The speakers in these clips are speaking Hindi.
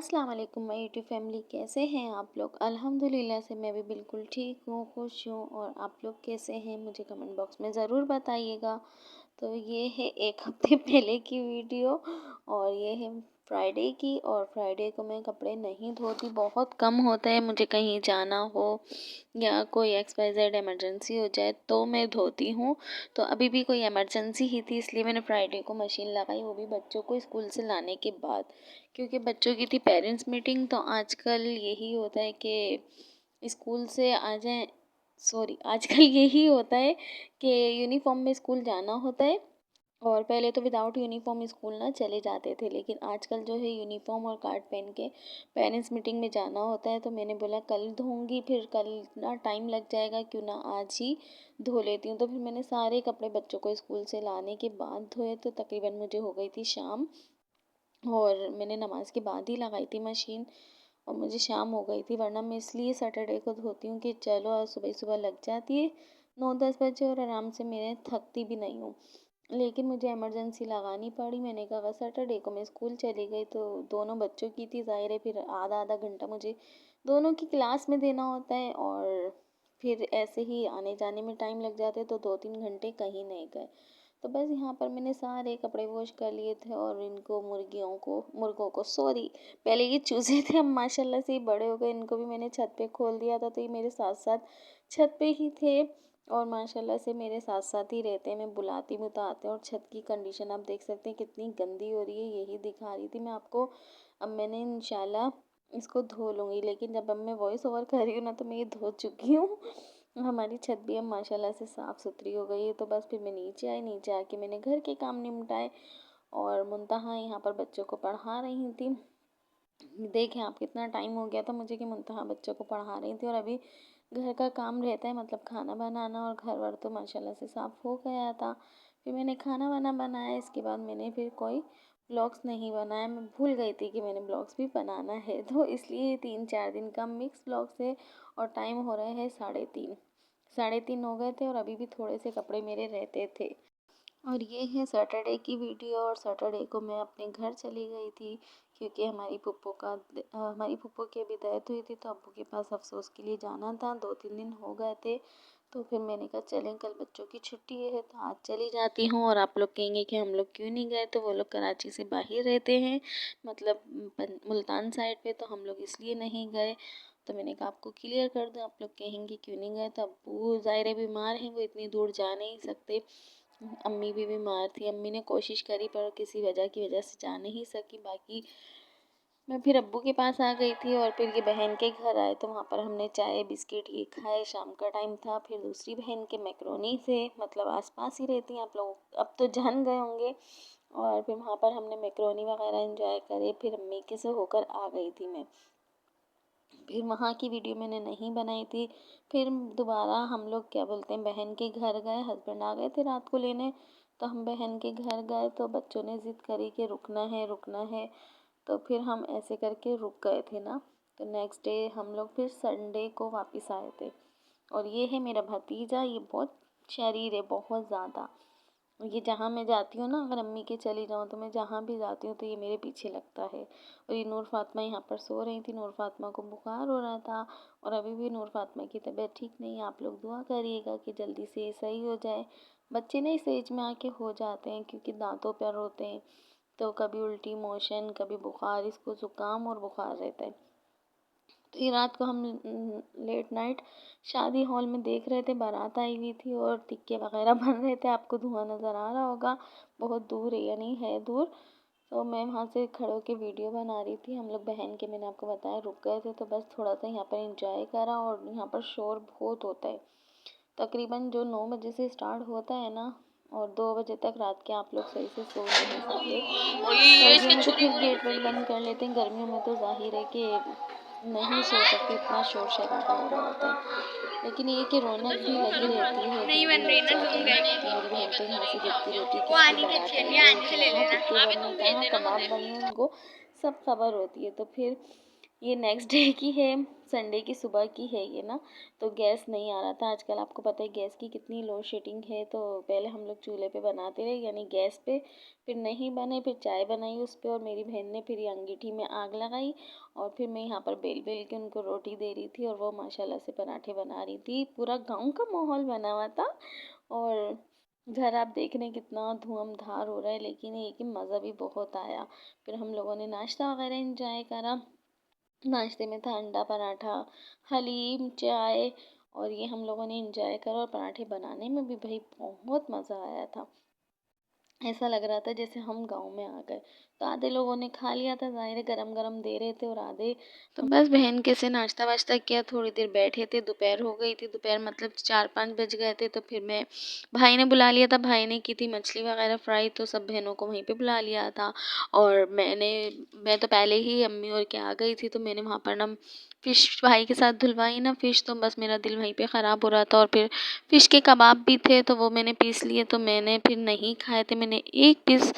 अस्सलाम वालेकुम माय यूट्यूब फैमिली, कैसे हैं आप लोग। अल्हम्दुलिल्लाह से मैं भी बिल्कुल ठीक हूँ, खुश हूँ। और आप लोग कैसे हैं मुझे कमेंट बॉक्स में ज़रूर बताइएगा। तो ये है एक हफ्ते पहले की वीडियो और ये है फ्राइडे की। और फ्राइडे को मैं कपड़े नहीं धोती, बहुत कम होता है मुझे कहीं जाना हो या कोई XYZ इमरजेंसी हो जाए तो मैं धोती हूँ। तो अभी भी कोई इमरजेंसी ही थी, इसलिए मैंने फ्राइडे को मशीन लगाई, वो भी बच्चों को स्कूल से लाने के बाद, क्योंकि बच्चों की थी पेरेंट्स मीटिंग। तो आजकल यही होता है कि स्कूल से आ जाएं, सॉरी आजकल यही होता है कि यूनिफॉर्म में स्कूल जाना होता है। और पहले तो विदाउट यूनिफॉर्म स्कूल ना चले जाते थे, लेकिन आजकल जो है यूनिफॉर्म और कार्ड पहन के पेरेंट्स मीटिंग में जाना होता है। तो मैंने बोला कल धोऊंगी, फिर कल ना टाइम लग जाएगा, क्यों ना आज ही धो लेती हूँ। तो फिर मैंने सारे कपड़े बच्चों को स्कूल से लाने के बाद धोए। तो तकरीबन मुझे हो गई थी शाम, और मैंने नमाज के बाद ही लगाई थी मशीन, और मुझे शाम हो गई थी। वरना मैं इसलिए सैटरडे को धोती हूँ कि चलो आज सुबह सुबह लग जाती है 9-10 बजे, और आराम से मैं थकती भी नहीं हूँ। लेकिन मुझे इमरजेंसी लगानी पड़ी। मैंने कहा सैटरडे को मैं स्कूल चली गई, तो दोनों बच्चों की थी, ज़ाहिर है फिर आधा आधा घंटा मुझे दोनों की क्लास में देना होता है, और फिर ऐसे ही आने जाने में टाइम लग जाते, तो 2-3 घंटे कहीं नहीं गए। तो बस यहाँ पर मैंने सारे कपड़े वॉश कर लिए थे, और इनको मुर्गों को सॉरी, पहले ये चूज़े थे, अब माशाल्लाह से ये बड़े हो गए। इनको भी मैंने छत पे खोल दिया था, तो ये मेरे साथ साथ छत पे ही थे, और माशाल्लाह से मेरे साथ साथ ही रहते हैं। मैं बुलाती हूँ तो आते हैं। और छत की कंडीशन आप देख सकते हैं कितनी गंदी हो रही है, यही दिखा रही थी मैं आपको। अब मैंने इंशाल्लाह इसको धो लूँगी, लेकिन जब अब मैं वॉइस ओवर कर रही हूँ ना, तो मैं ये धो चुकी हूँ। हमारी छत भी अब माशाल्लाह से साफ़ सुथरी हो गई है। तो बस फिर मैं नीचे आई, नीचे आके मैंने घर के काम निपटाए, और मुंतहा यहाँ पर बच्चों को पढ़ा रही थी। देखें आप, कितना टाइम हो गया था मुझे कि मुंतहा बच्चों को पढ़ा रही थी, और अभी घर का काम रहता है, मतलब खाना बनाना, और घर वर तो माशाल्लाह से साफ़ हो गया था। फिर मैंने खाना वाना बनाया, इसके बाद मैंने फिर कोई ब्लॉग्स नहीं बनाया। मैं भूल गई थी कि मैंने ब्लॉग्स भी बनाना है, तो इसलिए 3-4 दिन का मिक्स ब्लॉग्स है। और टाइम हो रहे हैं 3:30, 3:30 हो गए थे, और अभी भी थोड़े से कपड़े मेरे रहते थे। और ये है सैटरडे की वीडियो। और सैटरडे को मैं अपने घर चली गई थी, क्योंकि हमारी फूफो की अभी डेथ हुई थी, तो अब्बू के पास अफसोस के लिए जाना था। 2-3 दिन हो गए थे, तो फिर मैंने कहा चलें, कल बच्चों की छुट्टी है तो आज चली जाती हूँ। और आप लोग कहेंगे कि हम लोग क्यों नहीं गए, तो वो लोग कराची से बाहर रहते हैं, मतलब मुल्तान साइड पे, तो हम लोग इसलिए नहीं गए। तो मैंने कहा आपको क्लियर कर दूँ, आप लोग कहेंगे क्यों नहीं गए। तो अब्बू ज़ाहिर है बीमार हैं, वो इतनी दूर जा नहीं सकते। अम्मी भी बीमार थी, अम्मी ने कोशिश करी पर किसी वजह की वजह से जा नहीं सकी। बाकी मैं फिर अब्बू के पास आ गई थी, और फिर ये बहन के घर आए, तो वहाँ पर हमने चाय बिस्किट ये खाए। शाम का टाइम था। फिर दूसरी बहन के मैक्रोनी से, मतलब आसपास ही रहती हैं, आप लोग अब तो जान गए होंगे। और फिर वहाँ पर हमने मैक्रोनी वगैरह एंजॉय करे। फिर अम्मी के से होकर आ गई थी मैं। फिर वहाँ की वीडियो मैंने नहीं बनाई थी। फिर दोबारा हम लोग क्या बोलते हैं, बहन के घर गए। हस्बैंड आ गए थे रात को लेने, तो हम बहन के घर गए। तो बच्चों ने ज़िद करी कि रुकना है रुकना है, तो फिर हम ऐसे करके रुक गए थे ना। तो नेक्स्ट डे हम लोग फिर संडे को वापस आए थे। और ये है मेरा भतीजा, ये बहुत शरीर है, बहुत ज़्यादा। ये जहाँ मैं जाती हूँ ना, अगर अम्मी के चली जाऊँ, तो मैं जहाँ भी जाती हूँ तो ये मेरे पीछे लगता है। और ये नूर फातिमा यहाँ पर सो रही थी। नूर फातिमा को बुखार हो रहा था, और अभी भी नूर फातिमा की तबीयत ठीक नहीं है। आप लोग दुआ करिएगा कि जल्दी से ये सही हो जाए। बच्चे ना इस एज में आके हो जाते हैं, क्योंकि दांतों पर होते हैं, तो कभी उल्टी मोशन, कभी बुखार, इसको ज़ुकाम और बुखार रहता है। तो ये रात को हम लेट नाइट शादी हॉल में देख रहे थे, बारात आई हुई थी, और टिक्के वगैरह बन रहे थे। आपको धुआं नज़र आ रहा होगा, बहुत दूर है, यानी है दूर। तो मैं वहाँ से खड़े होकर वीडियो बना रही थी। हम लोग बहन के, मैंने आपको बताया, रुक गए थे, तो बस थोड़ा सा यहाँ पर इंजॉय करा। और यहाँ पर शोर बहुत होता है, तकरीबन जो 9 बजे से स्टार्ट होता है ना, और 2 बजे तक रात के आप लोग सही से सो नहीं सकते। सर्दियों में तो फिर गेट वेट बंद कर लेते हैं, गर्मियों में तो जाहिर है कि नहीं सो सकते, इतना शोर शराबा हो रहा होता है। लेकिन ये कि रौनक भी लगी रहती है, दिल भी लग जाता है। तो मेरी बहन तो यहाँ से देखती रहती है किसकी बारात आई है, कि वहाँ टिक्के बन रहे, कहाँ कबाब बन रहे, उनको सब खबर होती है। तो फिर ये नेक्स्ट डे की है, संडे की सुबह की है ये ना। तो गैस नहीं आ रहा था। आजकल आपको पता है गैस की कितनी लोड शेडिंग है। तो पहले हम लोग चूल्हे पे बनाते रहे यानी गैस पे, फिर नहीं बने, फिर चाय बनाई उस पे और मेरी बहन ने फिर ये अंगीठी में आग लगाई और फिर मैं यहाँ पर बेल बेल के उनको रोटी दे रही थी और वो माशाल्लाह से पराठे बना रही थी। पूरा गाँव का माहौल बना हुआ था और घर आप देख रहे हैं कितना धुआंधार हो रहा है, लेकिन ये कि मज़ा भी बहुत आया। फिर हम लोगों ने नाश्ता वगैरह एंजॉय करा। नाश्ते में था अंडा पराठा, हलीम, चाय और ये हम लोगों ने एंजॉय करा और पराठे बनाने में भी भाई बहुत मज़ा आया था। ऐसा लग रहा था जैसे हम गाँव में आ गए। तो आधे लोगों ने खा लिया था, ज़ाहिर है गरम-गरम दे रहे थे और आधे तो बस बहन के से नाश्ता-वाश्ता किया, थोड़ी देर बैठे थे, दोपहर हो गई थी, दोपहर मतलब 4-5 बज गए थे। तो फिर भाई ने बुला लिया था, भाई ने की थी मछली वगैरह फ्राई, तो सब बहनों को वहीं पे बुला लिया था। और मैं तो पहले ही अम्मी और के आ गई थी, तो मैंने वहाँ पर ना फ़िश भाई के साथ धुलवाई ना फ़िश, तो बस मेरा दिल वहीं पे ख़राब हो रहा था। और फिर फ़िश के कबाब भी थे, तो वो मैंने पीस लिए, तो मैंने फिर नहीं खाए थे। मैंने एक पीस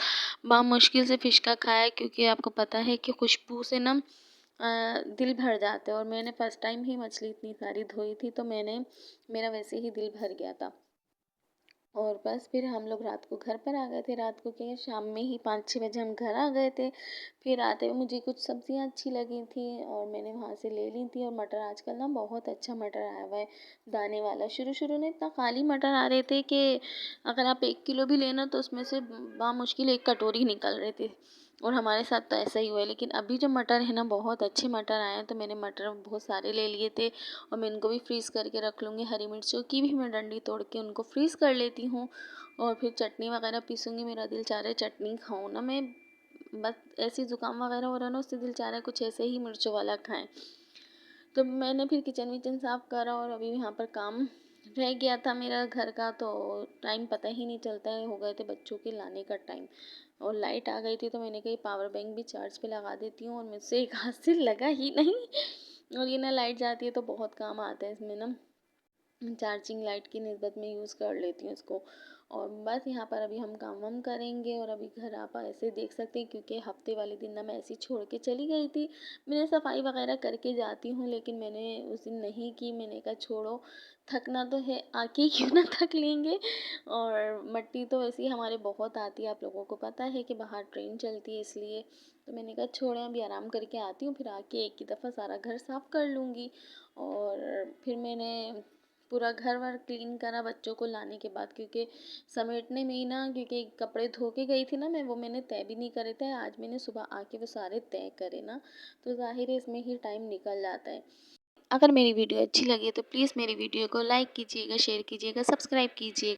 मुश्किल से फ़िश का खाया, क्योंकि आपको पता है कि खुशबू से ना दिल भर जाता है और मैंने फ़र्स्ट टाइम ही मछली इतनी सारी धोई थी, तो मेरा वैसे ही दिल भर गया था। और बस फिर हम लोग रात को घर पर आ गए थे। रात को क्या, शाम में ही 5-6 बजे हम घर आ गए थे। फिर आते हुए मुझे कुछ सब्जियां अच्छी लगी थी और मैंने वहाँ से ले ली थी। और मटर आजकल ना बहुत अच्छा मटर आया हुआ है, दाने वाला। शुरू शुरू में इतना काली मटर आ रहे थे कि अगर आप 1 किलो भी लेना तो उसमें से बामुश्किल 1 कटोरी निकल रहे थे। और हमारे साथ तो ऐसा ही हुआ है। लेकिन अभी जो मटर है ना, बहुत अच्छे मटर आए हैं, तो मैंने मटर बहुत सारे ले लिए थे और मैं इनको भी फ्रीज़ करके रख लूँगी। हरी मिर्चों की भी मैं डंडी तोड़ के उनको फ्रीज़ कर लेती हूँ और फिर चटनी वगैरह पीसूँगी। मेरा दिल चाह रहा है चटनी खाऊँ ना मैं, बस ऐसे ज़ुकाम वगैरह हो रहा है ना, उससे दिल चाह रहा है कुछ ऐसे ही मिर्चों वाला खाएँ। तो मैंने फिर किचन विचन साफ़ करा और अभी यहाँ पर काम रह गया था मेरा घर का, तो टाइम पता ही नहीं चलता है, हो गए थे बच्चों के लाने का टाइम और लाइट आ गई थी। तो मैंने कही पावर बैंक भी चार्ज पे लगा देती हूँ और मुझसे एक हाथ से लगा ही नहीं। और ये ना लाइट जाती है तो बहुत काम आता है इसमें ना, चार्जिंग लाइट की निस्बत में यूज़ कर लेती हूँ इसको। और बस यहाँ पर अभी हम काम वाम करेंगे और अभी घर आप ऐसे देख सकते हैं, क्योंकि हफ्ते वाले दिन ना मैं ऐसे ही छोड़ के चली गई थी। मैंने सफाई वगैरह करके जाती हूँ, लेकिन मैंने उस दिन नहीं की। मैंने कहा छोड़ो, थकना तो है, आके ही क्यों ना थक लेंगे। और मट्टी तो वैसे ही हमारे बहुत आती है, आप लोगों को पता है कि बाहर ट्रेन चलती है इसलिए। तो मैंने कहा छोड़ें, अभी आराम करके आती हूँ, फिर आके एक ही दफ़ा सारा घर साफ़ कर लूँगी। और फिर मैंने पूरा घर वर क्लीन करा बच्चों को लाने के बाद, क्योंकि समेटने में ही ना, क्योंकि कपड़े धो के गई थी ना मैं, वो मैंने तय भी नहीं करे थे। आज मैंने सुबह आके वो सारे तय करे ना, तो ज़ाहिर है इसमें ही टाइम निकल जाता है। अगर मेरी वीडियो अच्छी लगी तो प्लीज़ मेरी वीडियो को लाइक कीजिएगा, शेयर कीजिएगा, सब्सक्राइब कीजिए।